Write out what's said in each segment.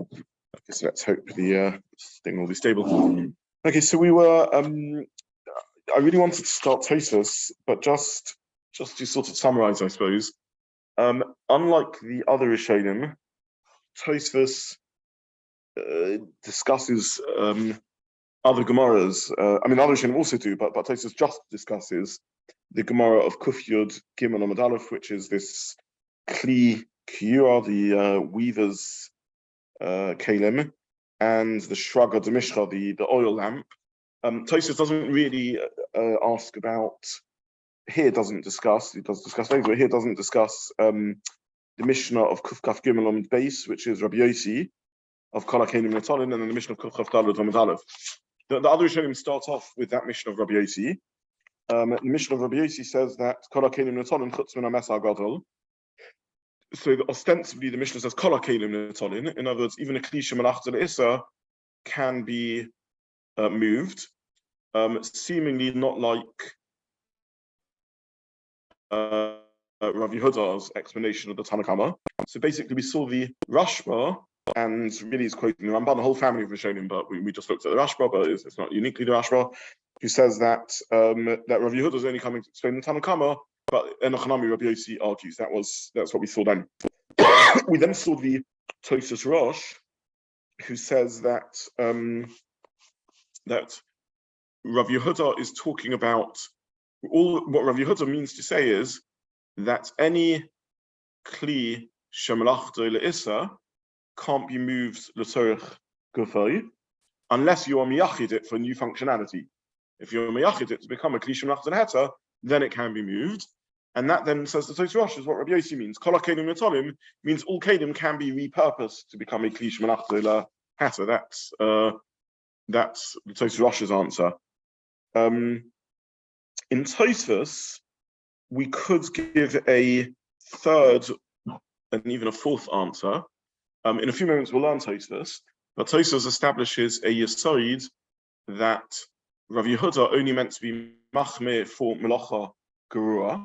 Okay, so let's hope the thing will be stable. Okay, so we were. I really wanted to start Tosfos, but just to sort of summarize, I suppose. Unlike the other Rishonim, Tosfos discusses other Gemaras. Other Rishonim also do, but Tosfos just discusses the Gemara of Kuf Yud Gimel Amud Aleph, which is this Kli Kiyura, the weaver's kelim, and the Shraga de Mishcha, the oil lamp. Tosfos doesn't really ask about. Here doesn't discuss. He does discuss later, but here doesn't discuss the Mishnah of Kuf Kaf Gimel Amud Beis, which is Rabbi Yossi of Kol HaKelim Netolim, and then the Mishnah of Kuf Kaf Daled Amud Aleph. The other Rishonim start off with that Mishnah of Rabbi Yossi. The Mishnah of Rabbi Yossi says that Kol HaKelim Netolim Chutz Min HaMesar Gadol. So ostensibly the Mishnah says Kol HaKelim Netolim. In other words, even a Kli Shemelachto LeIssur can be moved, seemingly not like Rav Yehuda's explanation of the Tanakama. So basically, we saw the Rashba, and really is quoting the Ramban, the whole family of Rishonim, but we just looked at the Rashba, but it's not uniquely the Rashba, who says that that Rav Yehuda is only coming to explain the Tanakama, but Enochanami Rabbi Yossi argues. That's what we saw then. We then saw the Tosfos Rosh, who says that that Rav Yehuda is talking about what Rav Yehuda means to say is that any Kli Shemelachto LeIssur can't be moved l'tzorech gufay unless you are miyachid it for new functionality. If you're miyachid it to become a Kli Shemelachto LeIssur, then it can be moved. And that then says the Tosfos Rosh is what Rabbi Yossi means. Kol HaKelim Netolim means all kelim can be repurposed to become a Kli Shemelachto LeIssur. That's the Tosfos Rosh's answer. In Tosfos, we could give a third and even a fourth answer. In a few moments, we'll learn Tosfos, but Tosfos establishes a yesod that Rav Yehuda only meant to be machmir for melacha chaburah,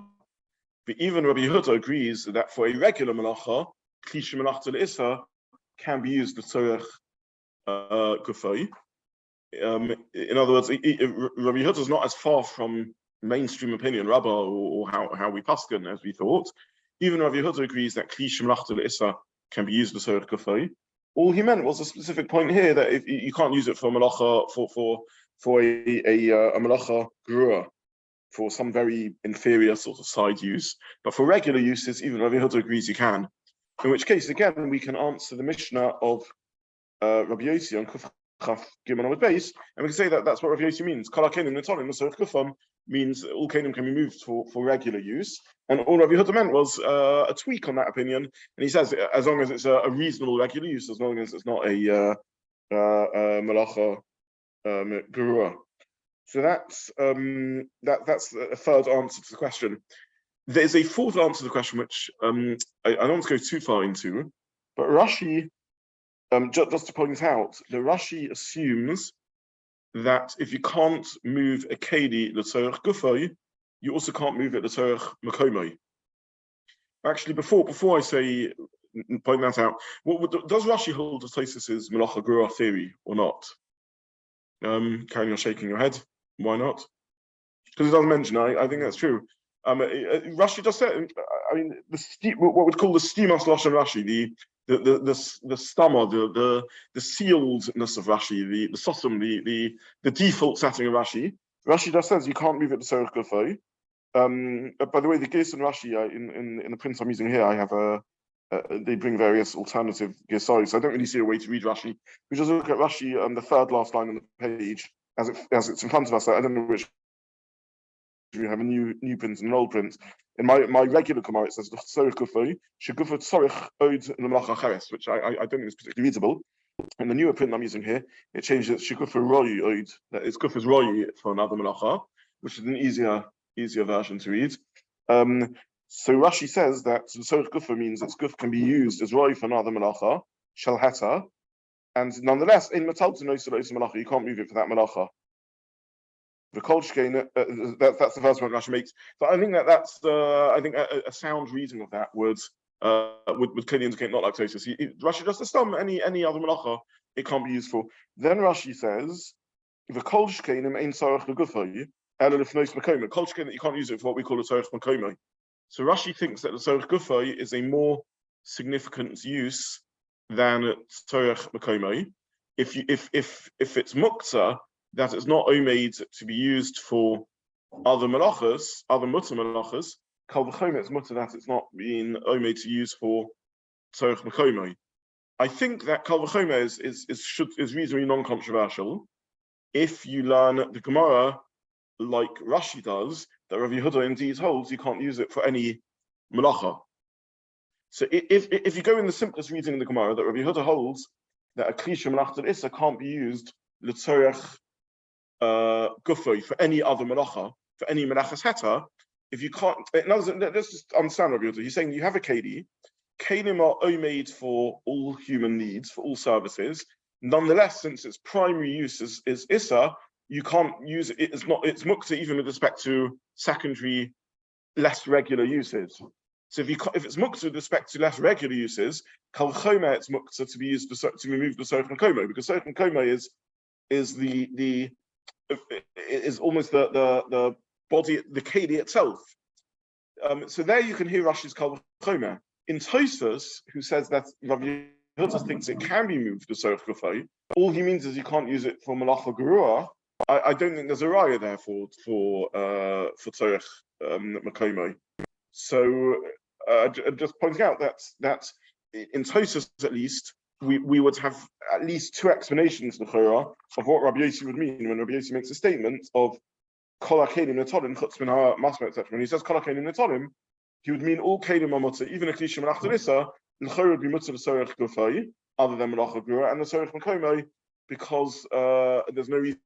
but even Rabbi Yehuda agrees that for a regular melacha, Kli Shemelachto LeIssur can be used l'tzorech gufay. In other words, Rabbi Yehuda is not as far from mainstream opinion, Rabbah, or how we paskin as we thought. Even Rabbi Yehuda agrees that Kli Shemelachto LeIssur can be used l'tzorech gufay. All he meant was a specific point here that if you can't use it for melacha for a melacha chaburah, for some very inferior sort of side use, but for regular uses, even Rabbi Yehuda agrees you can. In which case, again, we can answer the Mishnah of Rabbi Yossi on Kuf Chaf Gimel Amud Beis, and we can say that that's what Rabbi Yossi means. Kol HaKelim Netolim l'tzorech gufam means all kelim can be moved for regular use, and all Rabbi Yehuda meant was a tweak on that opinion. And he says as long as it's a reasonable regular use, as long as it's not a melacha chaburah. So that's a third answer to the question. There's a fourth answer to the question, which I don't want to go too far into, but Rashi, just to point out, the Rashi assumes that if you can't move a Keli l'tzorech gufay, you also can't move it l'tzorech makomai. Actually, before I say point that out, does Rashi hold to Tosfos's melacha chaburah theory or not? Karen, you're shaking your head. Why not? Because it doesn't mention. I think that's true. Rashi just said. I mean, what we'd call the stimas lashon Rashi, the stammer, the sealedness of Rashi, the sosum, the default setting of Rashi. Rashi just says you can't move it to l'tzorech gufay. By the way, the Gis and Rashi in the print I'm using here, I have they bring various alternative Gisai, so I don't really see a way to read Rashi. We just look at Rashi the third last line on the page as it's in front of us. I don't know which. We have a new print and an old print. In my regular Gemara, it says l'tzorech gufay shegufa tzorech oid l'melacha acheres, which I don't think is particularly readable. In the newer print I'm using here, it changes it shegufa roi oid, that it's gufa's roi for another melacha, which is an easier version to read. So Rashi says that l'tzorech gufa means its guf can be used as roi for another melacha, shel heta, and nonetheless in metalta nois melacha you can't move it for that melacha. The Kolshkein, that's the first point Rashi makes. So I think that's a sound reading of that would Would clearly indicate not lactosis. Rashi just assumes any other melacha it can't be used for. Then Rashi says the kol shkeinim ein tzarich legufay ela lefnos makomah. Kol shkein that you can't use it for what we call a tzarich makomah. So Rashi thinks that the tzarich gufay is a more significant use than tzarich makomah. If it's Muktza, that it's not omeid to be used for other melachos, other mutter melachos, kal v'chomer it's mutter that it's not being omeid to use for tzarich makomah. I think that kal v'chomer is reasonably non-controversial if you learn the Gemara like Rashi does, that Rabbi Yehuda indeed holds you can't use it for any melacha. So if you go in the simplest reading of the Gemara, that Rabbi Yehuda holds that a kli shemelachto LeIssur can't be used l'tzorech gufay for any other melacha, for any melachas heta. If you can't, let's just understand Rabbi Yehuda. He's saying you have a Keli. Kelim are omeid for all human needs, for all services. Nonetheless, since its primary use is Issa, you can't use it. It's Muktza even with respect to secondary, less regular uses. So if it's Muktza with respect to less regular uses, kal v'chomer it's Muktza to be used to remove the tzarich makomah, because tzarich makomah is almost the body, the Keli itself. So there you can hear Rashi's kal v'chomer. In Tosfos, who says that Rabbi Yehuda thinks it can be moved to tzarich gufay, all he means is you can't use it for melachot chaburah. I don't think there's a raya there for tzarich makomah. So just pointing out that in Tosfos at least we would have at least two explanations of what Rabbi Zobin would mean when Rabbi Zobin makes a statement of kol hakelim netolim chutz min ha'masmet, etc. When he says kol hakelim netolim, he would mean all kelim are mutter, even a kli shemelachto LeIssur, l'chora would be mutter l'tzarich gufay, other than melachot chaburah, and the tzarich makomah, because there's no reason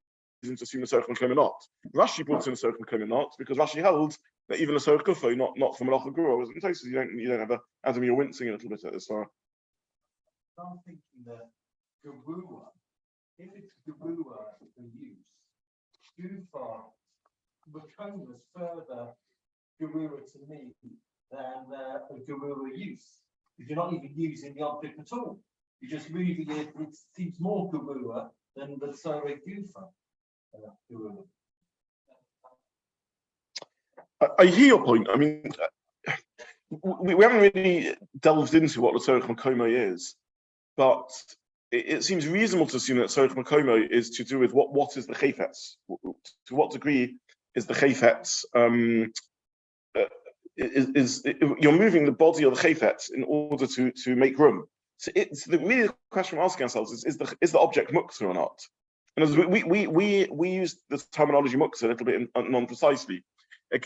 to assume the tzarich makomah not. Rashi brought in the tzarich makomah not, because Rashi held that even a tzarich gufay, not for melachot chaburah, was in places you don't have Adam, you're wincing a little bit at this far. I'm thinking that chaburah, if it's chaburah for use, gufa becomes further chaburah to me than a chaburah use. If you're not even using the object at all, you're just moving it. It seems more chaburah than the tzarich gufa. I hear your point. I mean, we haven't really delved into what the tzarich makomah is, but it seems reasonable to assume that tzarich makomah is to do with what is the chayfetz. To what degree is the chayfetz? You're moving the body of the chayfetz in order to make room. So it's the question we're asking ourselves is the object Muktza or not? And as we use the terminology Muktza a little bit non-precisely.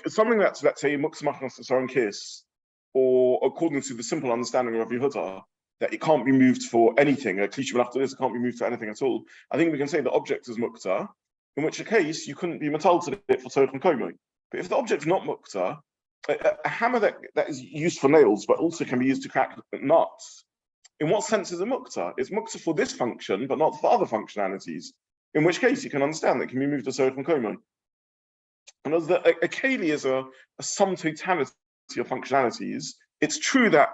Something that's, let's say, Muktza machnas and kiss, or according to the simple understanding of Rabbi Yehuda, that it can't be moved for anything. A kli shemelachto LeIssur can't be moved for anything at all. I think we can say the object is Muktza, in which case you couldn't be metal to it for tzarich makomah. But if the object is not Muktza, a hammer that is used for nails, but also can be used to crack nuts, in what sense is it Muktza? It's Muktza for this function, but not for other functionalities. In which case, you can understand that it can be moved to tzarich makomah. And as a Keli is a sum totality of functionalities, it's true that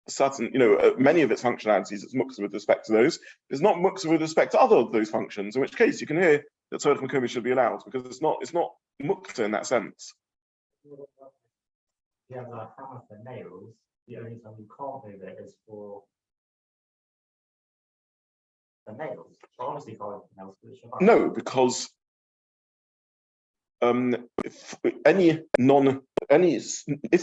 certain, many of its functionalities, it's Muktza with respect to those. It's not Muktza with respect to other of those functions. In which case, you can hear that tzarich makomah should be allowed because it's not Muktza in that sense. You have a hammer for nails. The only time you can't move it is for the nails. So honestly, can't nails for the Shabbat. No, because if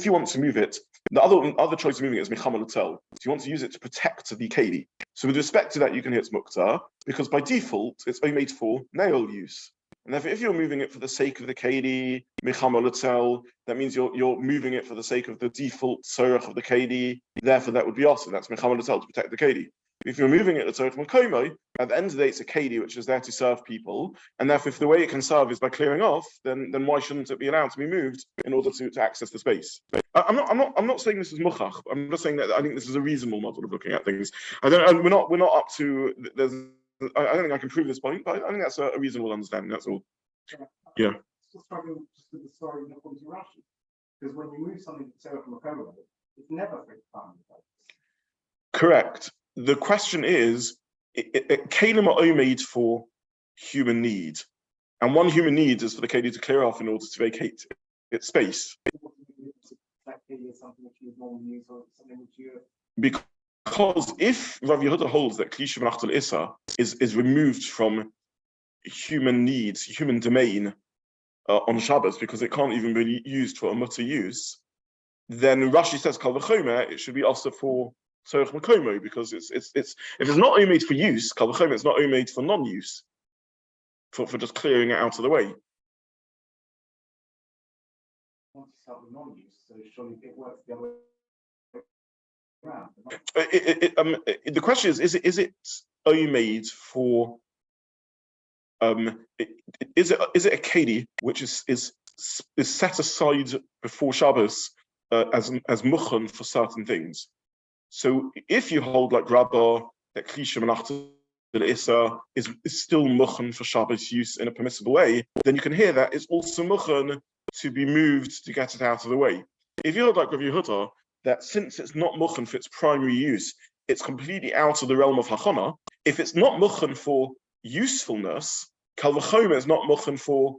you want to move it, the other choice of moving it is mechama l'tel. So you want to use it to protect the Keli. So with respect to that, you can hear it's Muktza because by default it's only made for nail use. And therefore, if you're moving it for the sake of the Keli, mechama l'tel, that means you're moving it for the sake of the default tzorech of the Keli. Therefore, that would be awesome. That's mechama l'tel to protect the Keli. If you're moving it to tzorech makomah, at the end of the day, it's a Keli which is there to serve people, and therefore, if the way it can serve is by clearing off, then why shouldn't it be allowed to be moved in order to access the space? I'm not saying this is muchach. I'm just saying that I think this is a reasonable model of looking at things. We're not up to. I don't think I can prove this point, but I think that's a reasonable understanding. That's all. Yeah. Still struggling just with the story according to Rashi, because when you move something to tzorech makomah, It's never for its primary purpose. Correct. The question is, Kelim are made for human need. And one human need is for the Keli to clear off in order to vacate its space. That Keli is something which you would normally use or something which you... Because if Rav Yehuda holds that Kli Shemelachto LeIssur is removed from human needs, human domain on Shabbos, because it can't even be used for a mutter use, then Rashi says Kal V'chomer, it should be also for Tzorech Makomo, because it's if it's not only made for use, Kal V'chomer, it's not only made for non-use, for just clearing it out of the way. Want to start with non-use, so surely it works the other way around. The question is it only made for is it a Keli which is set aside before Shabbos as muchen for certain things? So if you hold like Rabba that Kli Shemelachto LeIssur is still muchen for Shabbos use in a permissible way, then you can hear that it's also muchen to be moved to get it out of the way. If you hold like Rav Yehuda, that since it's not muchen for its primary use, it's completely out of the realm of hachana. If it's not muchen for usefulness, Kal V'chomer is not muchen for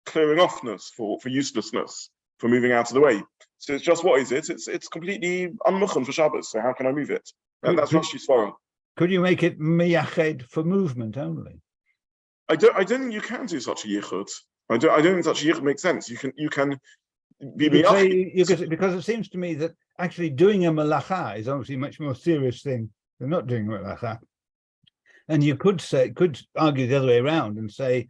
clearing offness, for uselessness, for moving out of the way. So it's just, what is it? It's completely unmuchen for Shabbos. So how can I move it? And that's Rashi's svara. Could you make it miyached for movement only? I don't think you can do such a yichud. I don't think such a yichud makes sense. You can be miyached. Because it seems to me that actually doing a melacha is obviously a much more serious thing than not doing a melacha. And you could argue the other way around and say,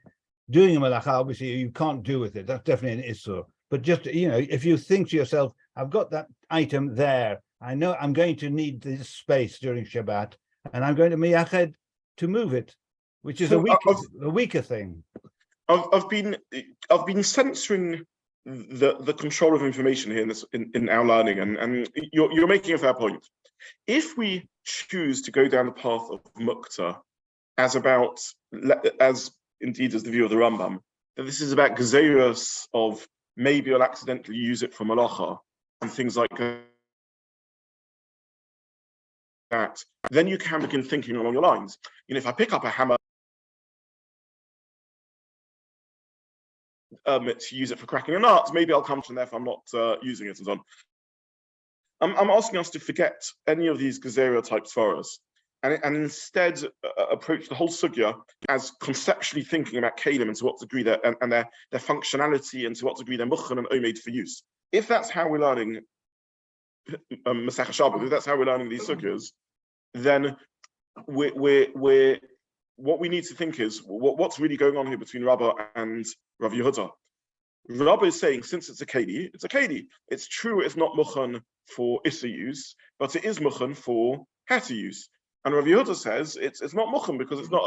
doing a melacha, obviously you can't do with it. That's definitely an issur. But just, if you think to yourself, I've got that item there, I know I'm going to need this space during Shabbat, and I'm going to miyached to move it, which is a weaker thing. I've been censoring the control of information here in our learning, and you're making a fair point. If we choose to go down the path of Muktza, as indeed as the view of the Rambam, that this is about gezeros of maybe I'll accidentally use it for malacha and things like that, then you can begin thinking along your lines. If I pick up a hammer to use it for cracking a nut, maybe I'll come to therefore I'm not using it and so on. I'm asking us to forget any of these gezerah types for us, and instead approach the whole sugya as conceptually thinking about kelim and to what degree their functionality and to what degree they're muchen and omed for use. If that's how we're learning Masechet Shabbat, if that's how we're learning these sugyas, then we're what we need to think is what's really going on here between Rabbah and Rav Yehuda. Rabbah is saying, since it's a Keli, it's a Keli. It's true it's not muchen for issa use, but it is muchen for heta use. And Rav Yehuda says it's not muchen because it's not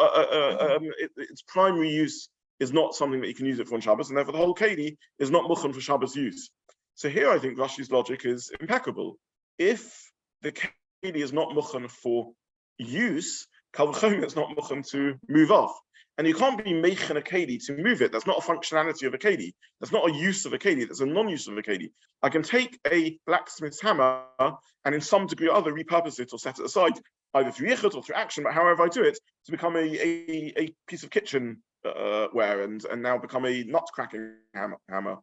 its primary use is not something that you can use it for on Shabbos, and therefore the whole Keli is not muchen for Shabbos use. So here I think Rashi's logic is impeccable. If the Keli is not muchen for use, Kal V'chomer is not muchen to move off. And you can't be meichen a Keli to move it. That's not a functionality of a Keli. That's not a use of a Keli. That's a non-use of a Keli. I can take a blacksmith's hammer and in some degree or other repurpose it or set it aside, either through yichud or through action, but however I do it, to become a piece of kitchen ware and now become a nut-cracking hammer.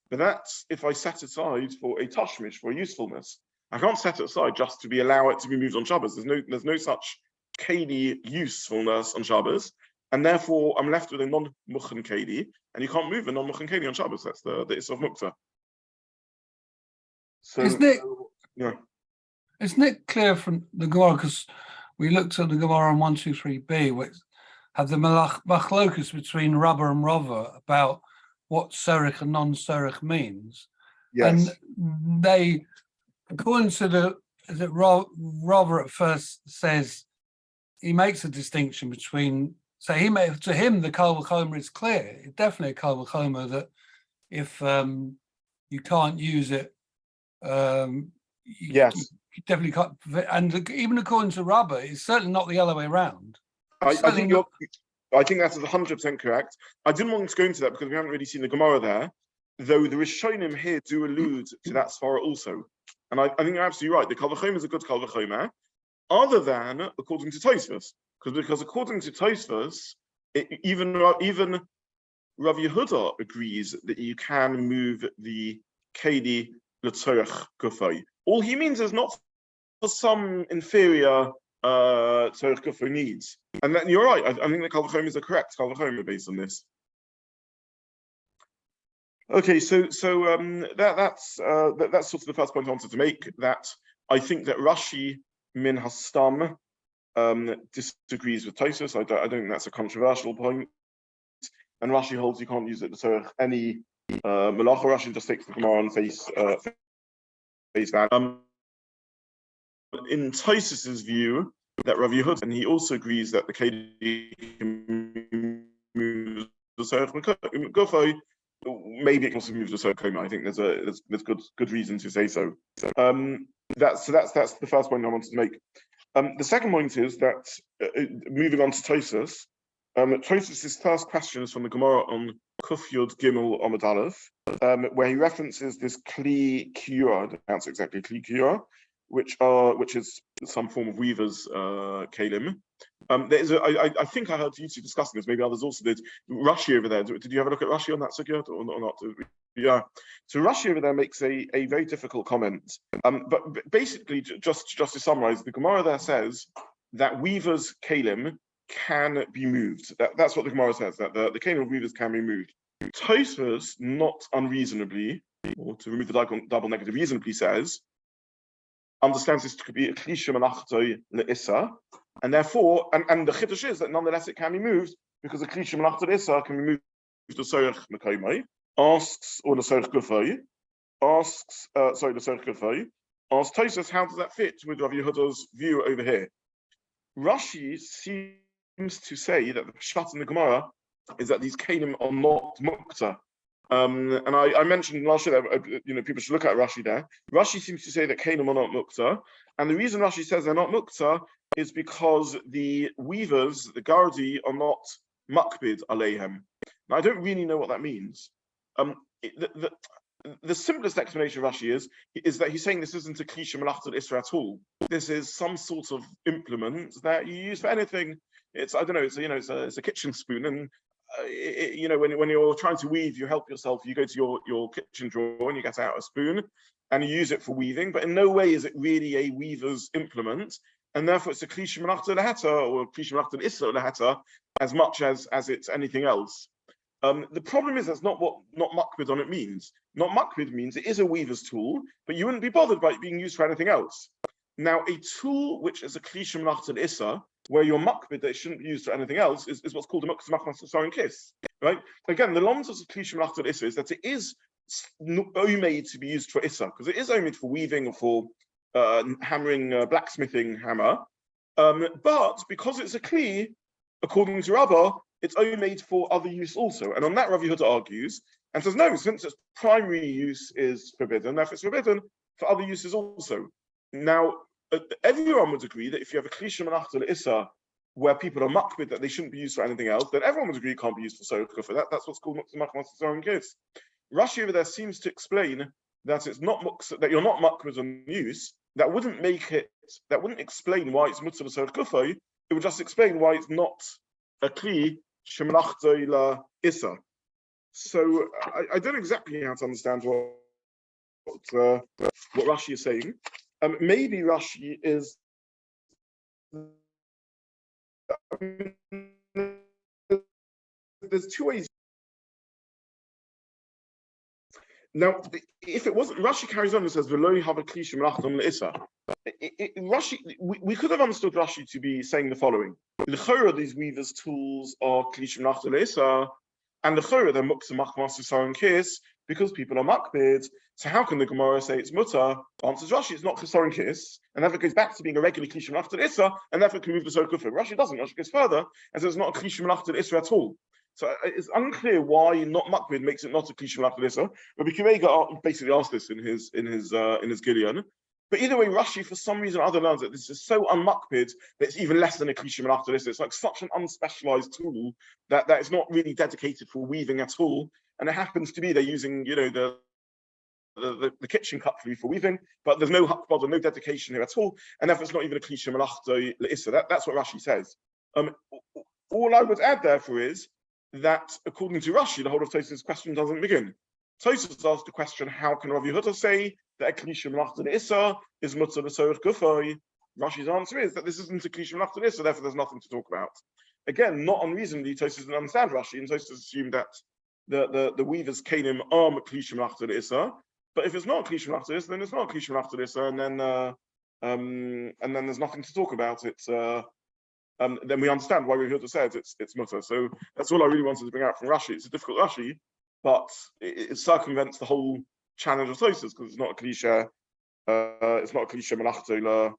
But that's if I set it aside for a tashmish, for a usefulness. I can't set it aside just to allow it to be moved on Shabbos. There's no such Keli usefulness on Shabbos. And therefore, I'm left with a non-muchen Keli, and you can't move a non-muchen Keli on Shabbos. That's the issur of Muktza. So, isn't it clear from the Gemara, because we looked at the Gemara on 123b, which had the machlokus between Rabba and Rava about what serich and non-serich means. yes. And they, according to Rava at first says, he makes a distinction between, so to him the Kal V'chomer is clear. It's definitely a Kal V'chomer that if you can't use it, Yes. you definitely can't. And even according to Rabba, it's certainly not the other way around. I think that is 100% correct. I didn't want to go into that because we haven't really seen the Gemara there, though the Rishonim here do allude to that svara also. and I think you're absolutely right. The kal v'chomer is a good kal v'chomer, other than according to Tosfos, because according to Tosfos, even Rav Yehuda agrees that you can move the Keli l'tzorech gufay. All he means is not for some inferior tzorech gufay needs. And then you're right. I think the kal v'chomer is a correct kal v'chomer based on this. Okay, so that's sort of the first point I wanted to make. That I think that Rashi min hastam disagrees with Tosfos. I don't think that's a controversial point. And Rashi holds you can't use it to any melachot. Rashi just takes the Gemara on face value. In Tosfos's view, that Rav Yehuda, and he also agrees that the Keli can move the tzorech gufay. Maybe it can also move the tzorech koma. I think there's good reason to say so. That's the first point I wanted to make. The second point is that moving on to Tosfos. Tosfos' first question is from the Gemara on Kuf Yud Gimel Amud Aleph, where he references this Kli Kiura, I don't pronounce it exactly, Kli Kiura, which is some form of weaver's kalim. I think I heard you two discussing this, maybe others also did. Rashi over there, did you have a look at Rashi on that sugya or not? Yeah. So Rashi over there makes a very difficult comment. But basically, just to summarize, the Gemara there says that weaver's kalim can be moved. That's what the Gemara says, that the kalim of weavers can be moved. Tosfos, not unreasonably, or to remove the double negative, reasonably says, understands this to be a Kli Shemelachto LeIssur, and therefore, and the chiddush is that nonetheless it can be moved because a Kli Shemelachto LeIssur can be moved to tzorech mekomai, asks Tosfos, how does that fit with Rav Yehuda's view over here? Rashi seems to say that the pshat in the Gemara is that these kalim are not Muktza. And I mentioned last year that people should look at Rashi there. Rashi seems to say that kalim are not Muktza, and the reason Rashi says they're not Muktza is because the weavers, the gardi, are not makbid aleihem. Now I don't really know what that means. The simplest explanation of Rashi is that he's saying this isn't a Kli Shemelachto LeIssur at all. This is some sort of implement that you use for anything. It's it's a kitchen spoon, and when you're trying to weave, you help yourself. You go to your kitchen drawer and you get out a spoon and you use it for weaving. But in no way is it really a weaver's implement, and therefore it's a Kli Shemelachto LeHeter or Kli Shemelachto LeIssur LeHeter as much as it's anything else. The problem is that's not what not makbid on it means. Not makbid means it is a weaver's tool, but you wouldn't be bothered by it being used for anything else. Now, a tool which is a Kli Shemelachto LeIssur, where you're makbid that it shouldn't be used for anything else, is what's called a Muktza kiss. Right? Again, the longs of Kli Shemelachto LeIssur is that it is made to be used for Issa, because it is made for weaving or for hammering, blacksmithing hammer. But because it's a Kli, according to Rabbah, it's only made for other use also. And on that, Rav Yehuda argues and says, no, since its primary use is forbidden, therefore it's forbidden for other uses also. Now, everyone would agree that if you have a Kli Shemelachto LeIssur where people are makbid that they shouldn't be used for anything else, then everyone would agree it can't be used for tzorech. That's what's called Muktza kiss. Rashi over there seems to explain that it's not that you're not makbid on use. That wouldn't explain why it's Muktza tzorech. It would just explain why it's not a Kli Shemelachto LeIssur. So I don't exactly know how to understand what Rashi is saying. Maybe Rashi is. There's two ways. Now, if it wasn't, Rashi carries on and says, "V'lo have a Kli Shemelachto LeIssur." Rashi, we could have understood Rashi to be saying the following: L'chora, these weavers' tools are Kli Shemelachto LeIssur, and l'chora they're Muktza kiss because people are makbid. So how can the Gemara say it's mutter? Answers Rashi, it's not chesaron kiss, and therefore it goes back to being a regular Kli Shemelachto LeIssur, and therefore it can move the tzorech gufay. Rashi doesn't. Rashi goes further and says it's not a Kli Shemelachto LeIssur at all. So it's unclear why not makbid makes it not a Kli Shemelachto LeIssur. Rabbi Zobin basically asked this in his Gillian. But either way, Rashi, for some reason or other, learns that this is so unmakbid that it's even less than a Kli Shemelachto LeIssur. It's like such an unspecialized tool that it's not really dedicated for weaving at all. And it happens to be they're using, the the kitchen cutlery for weaving, but there's no hakbod, no dedication here at all, and therefore it's not even a Keli Shemelachto LeIssur. That's what Rashi says. All I would add therefore is that according to Rashi, the whole of Tosafos' question doesn't begin. Tosafos asked the question, how can Rav Yehuda say that a Keli Shemelachto LeIssur is Muktza l'Sorech Gufay? Rashi's answer is that this isn't a Keli Shemelachto LeIssur, therefore there's nothing to talk about. Again, not unreasonably, Tosafos didn't understand Rashi, and Tosafos assumed that the weavers Kanim are Keli Shemelachto LeIssur. But if it's not Keli Shemelachto LeIssur, then it's not Keli Shemelachto LeIssur, and then there's nothing to talk about. Then we understand why Yehuda says it's mutter. So that's all I really wanted to bring out from Rashi. It's a difficult Rashi, but it circumvents the whole challenge of Tosafos because it's not a Keli Shemelachto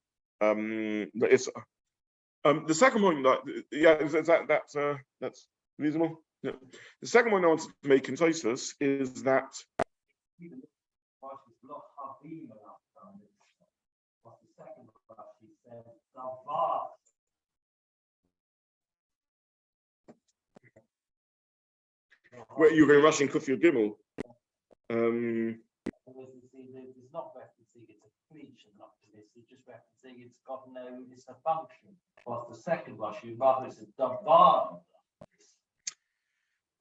LeIssur. The second point, that's reasonable. Yeah. The second point I wanted to make in Tosafos is that. Where you're going to rush in Kufi or Gimel? It's not referencing it's a creature, not this. It's just referencing it's a function. Whilst the second rush, you rather it's a davar.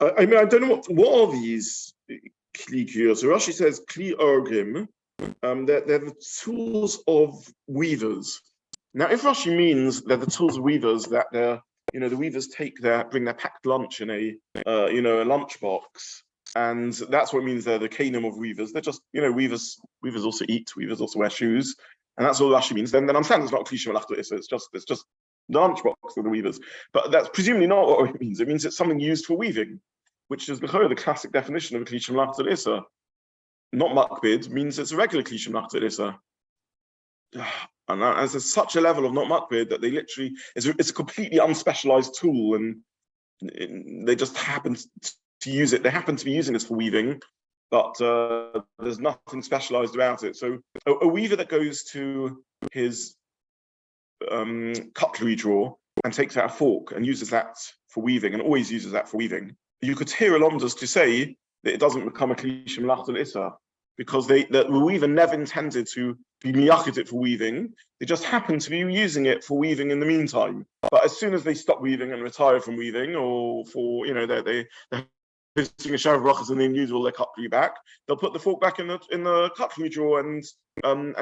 I mean, I don't know what are these kli kiyos. So Rashi says kli orgim. They're the tools of weavers. Now, if Rashi means they're the tools of weavers, that the weavers bring their packed lunch in a lunchbox, and that's what it means they're the kanim of weavers. They're just weavers. Weavers also eat. Weavers also wear shoes, and that's all Rashi means. Then understand it's not Keli Shemelachto LeIssur. It's just the lunchbox of the weavers. But that's presumably not what it means. It means it's something used for weaving, which is the classic definition of a Keli Shemelachto LeIssur. Not makbid means it's a regular Keli Shemelachto LeIssur. And there's such a level of not makbid that they literally it's a completely unspecialized tool, and they just happen to use it. They happen to be using this for weaving, but there's nothing specialized about it. So a weaver that goes to his cutlery drawer and takes out a fork and uses that for weaving, and always uses that for weaving, you could hear alomdas to say that it doesn't become a Keli Shemelachto LeIssur, because the weaver never intended to be miyachid it for weaving. They just happened to be using it for weaving in the meantime. But as soon as they stop weaving and retire from weaving, or for they're visiting a shower of brachas and they use all their cutlery back, they'll put the fork back in the cutlery drawer and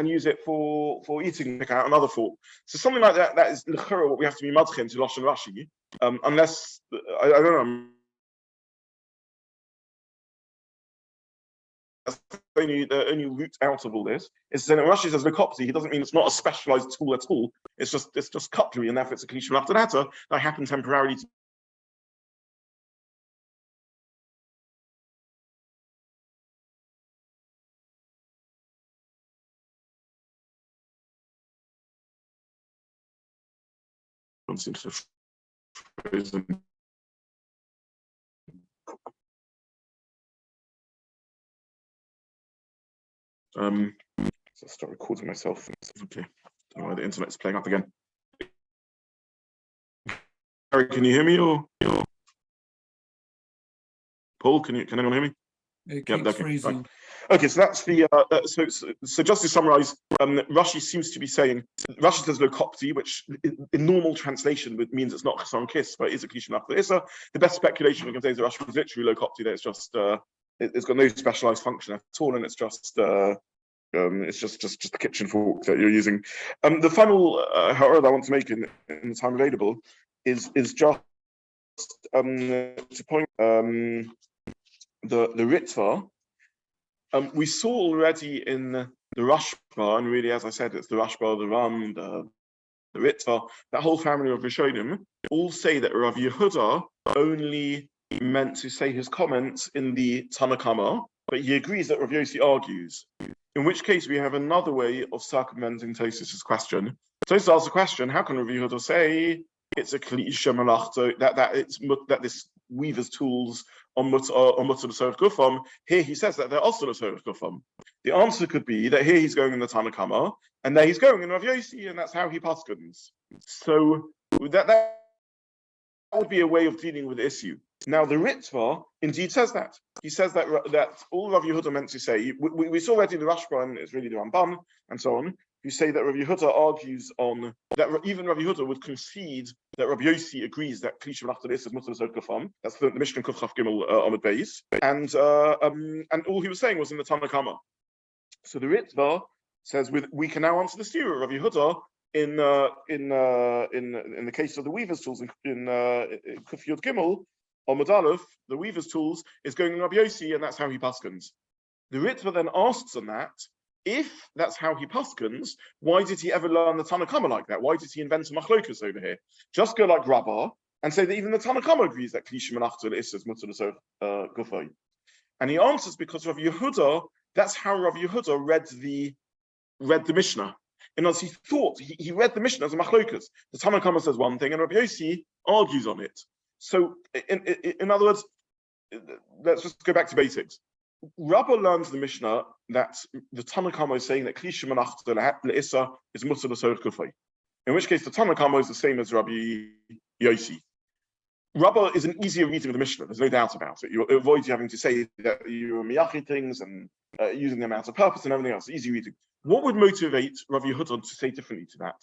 use it for eating, pick out another fork. So something like that is l'chura what we have to be madchin to Lashon Rashi, unless I don't know. The only route out of all this is that Rashi says lekopti. He doesn't mean it's not a specialized tool at all. It's just cutlery, and therefore it's a Keli Shemelachto LeIssur that happened temporarily to seems to have frozen. So I'll start recording myself. Okay. Don't know why the internet's playing up again. Harry, can you hear me, or Paul? Can anyone hear me? It keeps freezing. Right. Okay, so that's the so just to summarize, Rashi seems to be saying, Rashi says lokopti, which in normal translation means it's not chassan kiss, but it is a Keli Shemelachto LeIssur. The best speculation we can say is that Rashi is literally lokopti, that it's just it's got no specialized function at all, and it's just the kitchen fork that you're using. The final chaburah I want to make in the time available is just to point the Ritva. We saw already in the Rashba, and really, as I said, it's the Rashba, the Ram, the Ritva, that whole family of Rishonim all say that Rav Yehuda only meant to say his comments in the Tanakama, but he agrees that Rav Yossi argues. In which case, we have another way of circumventing Tosafos' question. Tosafos asks the question: how can Rav Yehuda say it's a Keli Shemelachto that this weaver's tools on Muktza l'Sorech Gufam? Here he says that they're also l'Sorech Gufam. The answer could be that here he's going in the Tanakama, and there he's going in Rav Yossi, and that's how he paskins. So that would be a way of dealing with the issue. Now the Ritva indeed says that. He says that all Rav Yehuda meant to say. We saw already the Rashba and it's really the Ramban and so on. You say that Rav Yehuda argues on that even Rav Yehuda would concede that Rabbi Yossi agrees that Kli Shemelachto is Mutter l'Sod Kufam. That's the Mishnah Kuf Chaf Gimel Amud Beis, and all he was saying was in the Tanakama. So the Ritva says we can now answer the Shiur of Rav Yehuda in the case of the weaver's tools in Kuf Yud Gimel Amud Aleph. The weaver's tools is going in Rabbi Yossi, and that's how he paskins. The Ritva then asks on that, if that's how he paskins, why did he ever learn the Tanakama like that? Why did he invent a machlokas over here? Just go like Rabbah and say that even the Tanakama agrees that Kli Shemelachto LeIssur is Mutter l'Sod Kufay. And he answers because Rav Yehuda, that's how Rav Yehuda read the Mishnah. In other words, he read the Mishnah as a machlokas. The Tanakama says one thing, and Rabbi Yossi argues on it. So, in other words, let's just go back to basics. Rabbah learns the Mishnah that the Tanakama is saying that Kli Shemelachto LeIssur is Mutter l'Sod Kufay. In which case, the Tanakama is the same as Rabbi Yossi. Rabbah is an easier reading of the Mishnah. There's no doubt about it. It avoids you having to say that you're miyachid things and using them out of purpose and everything else. Easy reading. What would motivate Rav Yehuda to say differently to that?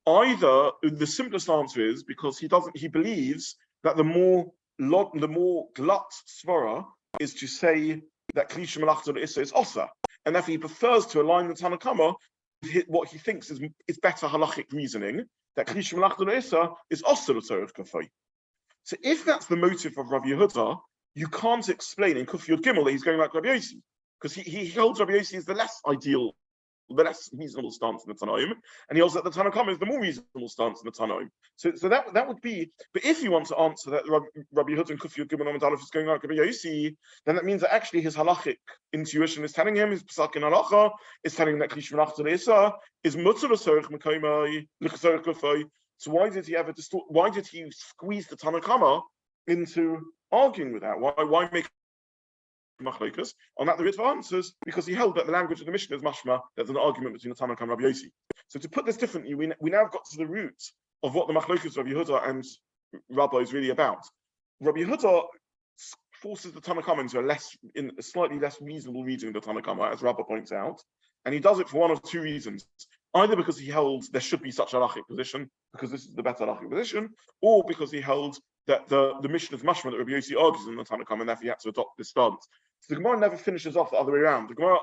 Either the simplest answer is because he believes that the more glut svara is to say that Kli Shemelachto LeIssur is osa, and therefore he prefers to align the Tanakama with what he thinks is better halachic reasoning, that Kli Shemelachto LeIssur is osa l'tzorech kafay. So if that's the motive of Rav Yehuda, you can't explain in Kuf Yud Gimel that he's going like Rabbi Yossi, because he holds Rabbi Yossi as the less ideal, the less reasonable stance in the Tanaim, and he holds that the Tanakama is the more reasonable stance in the Tanaim. So that would be. But if you want to answer that Rabbi Yehuda and Kuf Yud Gimel Amud Aleph is going like Rabbi Yossi, then that means that actually his halachic intuition is telling him, his Pesach in Halacha is telling him that Kli Shemelachto LeIssur is Mutter l'Sorech Mekayma l'Sorech Kufay. So why did he ever distort? Why did he squeeze the Tanakama into arguing with that? Why make machlokas? On that, the Ritva answers because he held that the language of the Mishnah is mashma. There's an argument between the Tanakh and Rabbi Yossi. So to put this differently, we now got to the root of what the machlokas of Rabbi Yehuda and Rabbah is really about. Rabbi Yehuda forces the Tanakama into a slightly less reasonable reading of the Tanakama, as Rabbah points out, and he does it for one of two reasons. Either because he held there should be such a halachic position, because this is the better halachic position, or because he held that the Mishnah is mashma that Rabbi Yossi argues in the Tanakh, and therefore he had to adopt this stance. So the Gemara never finishes off the other way around. The Gemara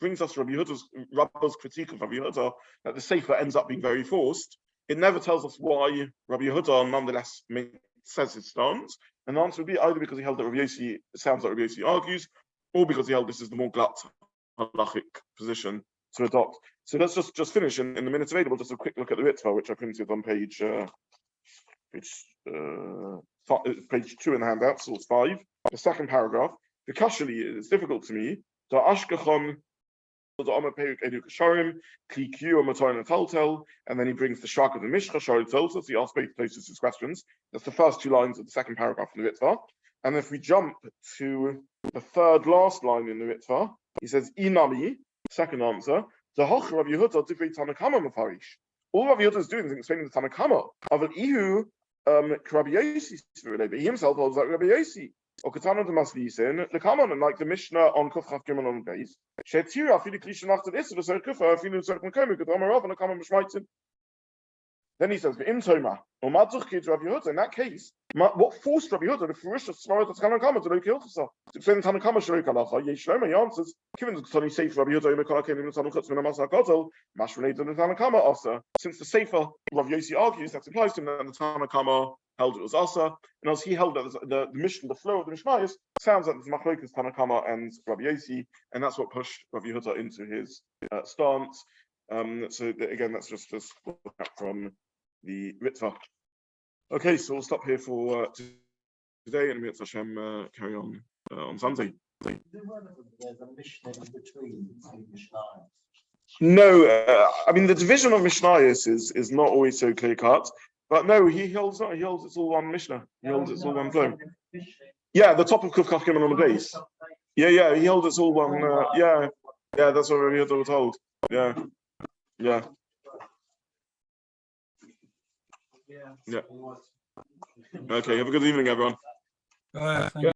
brings us Rabbah's critique of Rabbi Yehuda that the sefer ends up being very forced. It never tells us why Rabbi Yehuda nonetheless says his stance, and the answer would be either because he held that Rabbi Yossi sounds like Rabbi Yossi argues, or because he held this is the more glut halachic position to adopt. So let's just finish in the minutes available. Just a quick look at the Ritva, which I printed on page 2 in the handout, source 5, the second paragraph. The kashali is difficult to me. The ashkachon, the amaperik edu kasharim, kliku amatoyin taltel, and then he brings the shrak of the mishcha shari taltel. So he asks both places his questions. That's the first two lines of the second paragraph in the Ritva. And if we jump to the third last line in the Ritva, he says inami. Second answer. The Hoch Rabbi Yehuda divrei Tanakama mafarish. All Rabbi Yehuda is doing is explaining the Tanakama. Aval ihu Rabbi Yossi. He himself holds like Rabbi Yossi. Or Katana de Maslisin, the common and like the Mishnah on Kuf Chaf Gimel on base. Shetira afilu Kli Shemelachto LeIssur l'Sorech Kufay afilu l'Sorech Mekayma Kedama Rav and a common Mishmaitzin. Then he says, "V'im Toma or Madzuch Kid Rabbi Yehuda." In that case, what forced Rabbi Yehuda to fruish the Svarah that's Tanakama to look Hilchasa? To explain the Tanakama Shalok Halacha, Yeshloma. He answers, given the Tani Sefer Rabbi Yehuda Yemekala came in the Tanakh Tzmin Amasa Kotel, Mash related to the Tanakama Asa. Since the Sefer Rabbi Yossi argues that implies to him that the Tanakama held it was Asa, and as he held that the mission, the flow of the Mishnayos sounds like there's Machlokas Tanakama and Rabbi Yossi, and that's what pushed Rabbi Yehuda into his stance. So again, that's just from the Ritva. Okay, so we'll stop here for today, and Mitzvah Hashem carry on Sunday. There's a Mishnah in between the two Mishnayos. No, I mean the division of Mishnayos is not always so clear cut. But no, he holds it's all one Mishnah. He holds it's all one flow. Yeah, the top of Kuf Kaf Gimel on the base. Yeah, he holds it's all one. Yeah, that's what we were told. Yeah. Okay, have a good evening, everyone. Thank